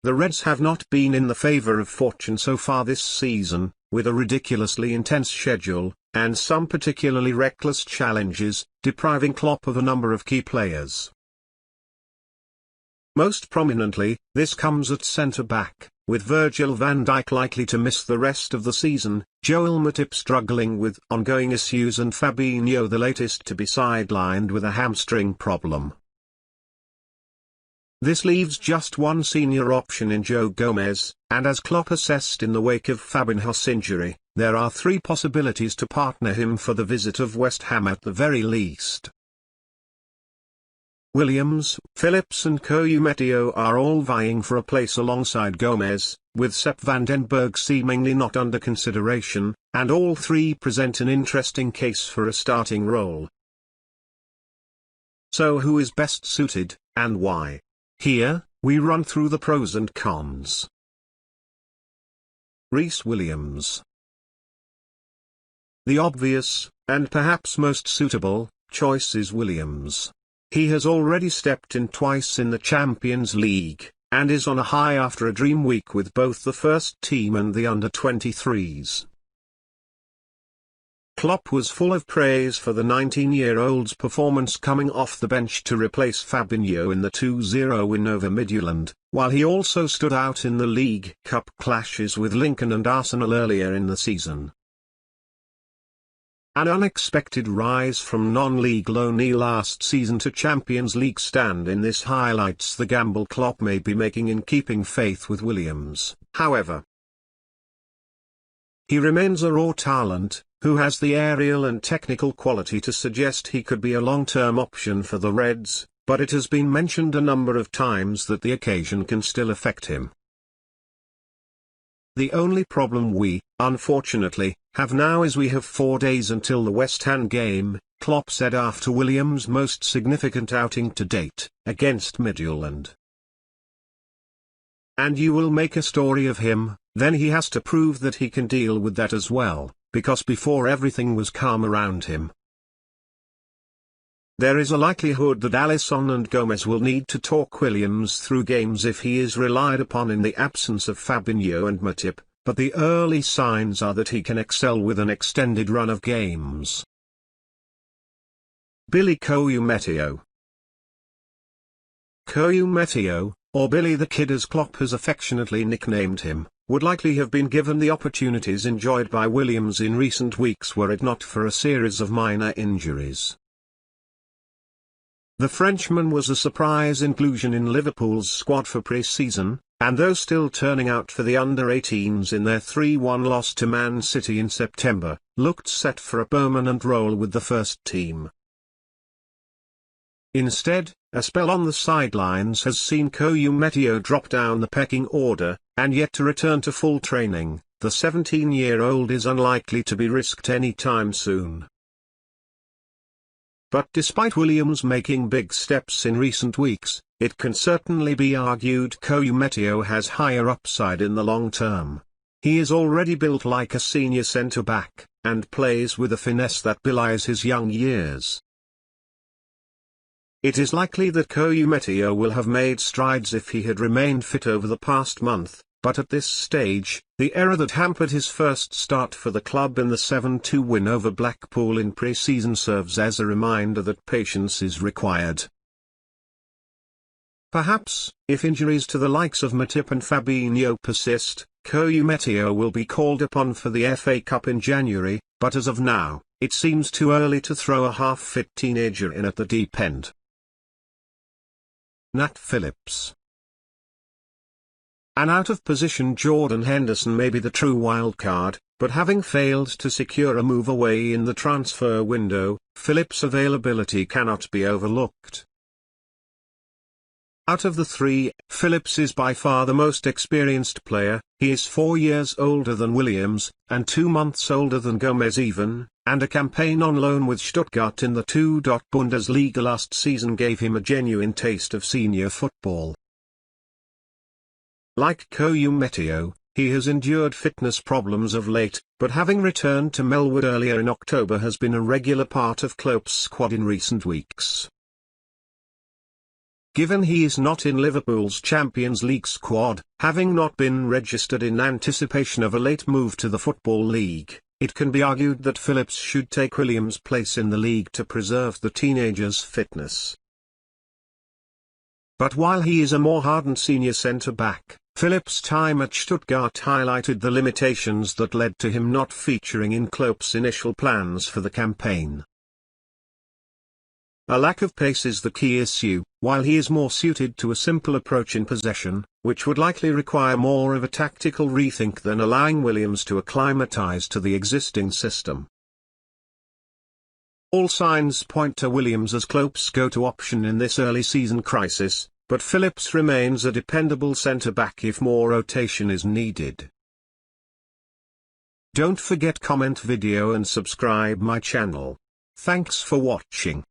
the Reds have not been in the favour of fortune so far this season, with a ridiculously intense schedule, and some particularly reckless challenges, depriving Klopp of a number of key players. Most prominently, this comes at centre-back, with Virgil van Dijk likely to miss the rest of the season, Joel Matip struggling with ongoing issues and Fabinho the latest to be sidelined with a hamstring problem. This leaves just one senior option in Joe Gomez, and as Klopp assessed in the wake of Fabinho's injury, there are three possibilities to partner him for the visit of West Ham at the very least. Williams, Phillips and Koumetio are all vying for a place alongside Gomez, with Sepp van den Berg seemingly not under consideration, and all three present an interesting case for a starting role. So who is best suited, and why? Here, we run through the pros and cons. Rhys Williams. The obvious, and perhaps most suitable, choice is Williams. He has already stepped in twice in the Champions League, and is on a high after a dream week with both the first team and the under-23s. Klopp was full of praise for the 19-year-old's performance coming off the bench to replace Fabinho in the 2-0 win over Midtjylland, while he also stood out in the League Cup clashes with Lincoln and Arsenal earlier in the season. An unexpected rise from non-league loanee last season to Champions League stand-in this highlights the gamble Klopp may be making in keeping faith with Williams, however. He remains a raw talent, who has the aerial and technical quality to suggest he could be a long-term option for the Reds, but it has been mentioned a number of times that the occasion can still affect him. The only problem we, unfortunately, have now is we have 4 days until the West Ham game, Klopp said after Williams' most significant outing to date, against Midtjylland. And you will make a story of him, then he has to prove that he can deal with that as well, because before everything was calm around him. There is a likelihood that Alisson and Gomez will need to talk Williams through games if he is relied upon in the absence of Fabinho and Matip, but the early signs are that he can excel with an extended run of games. Billy Koumetio. Koumetio, or Billy the Kid as Klopp has affectionately nicknamed him, would likely have been given the opportunities enjoyed by Williams in recent weeks were it not for a series of minor injuries. The Frenchman was a surprise inclusion in Liverpool's squad for pre-season, and though still turning out for the under-18s in their 3-1 loss to Man City in September, looked set for a permanent role with the first team. Instead, a spell on the sidelines has seen Koumetio drop down the pecking order, and yet to return to full training, the 17-year-old is unlikely to be risked any time soon. But despite Williams making big steps in recent weeks, it can certainly be argued Koumetio has higher upside in the long term. He is already built like a senior centre-back, and plays with a finesse that belies his young years. It is likely that Koumetio will have made strides if he had remained fit over the past month, but at this stage, the error that hampered his first start for the club in the 7-2 win over Blackpool in pre-season serves as a reminder that patience is required. Perhaps, if injuries to the likes of Matip and Fabinho persist, Koumetio will be called upon for the FA Cup in January, but as of now, it seems too early to throw a half-fit teenager in at the deep end. Nat Phillips. An out-of-position Jordan Henderson may be the true wildcard, but having failed to secure a move away in the transfer window, Phillips' availability cannot be overlooked. Out of the three, Phillips is by far the most experienced player. He is 4 years older than Williams, and 2 months older than Gomez even, and a campaign on loan with Stuttgart in the 2. Bundesliga last season gave him a genuine taste of senior football. Like Koumetio, he has endured fitness problems of late, but having returned to Melwood earlier in October has been a regular part of Klopp's squad in recent weeks. Given he is not in Liverpool's Champions League squad, having not been registered in anticipation of a late move to the Football League, it can be argued that Phillips should take Williams' place in the league to preserve the teenager's fitness. But while he is a more hardened senior centre-back, Phillips' time at Stuttgart highlighted the limitations that led to him not featuring in Klopp's initial plans for the campaign. A lack of pace is the key issue, while he is more suited to a simple approach in possession, which would likely require more of a tactical rethink than allowing Williams to acclimatise to the existing system. All signs point to Williams as Klopp's go-to option in this early season crisis, but Phillips remains a dependable centre-back if more rotation is needed. Don't forget comment video and subscribe my channel. Thanks for watching.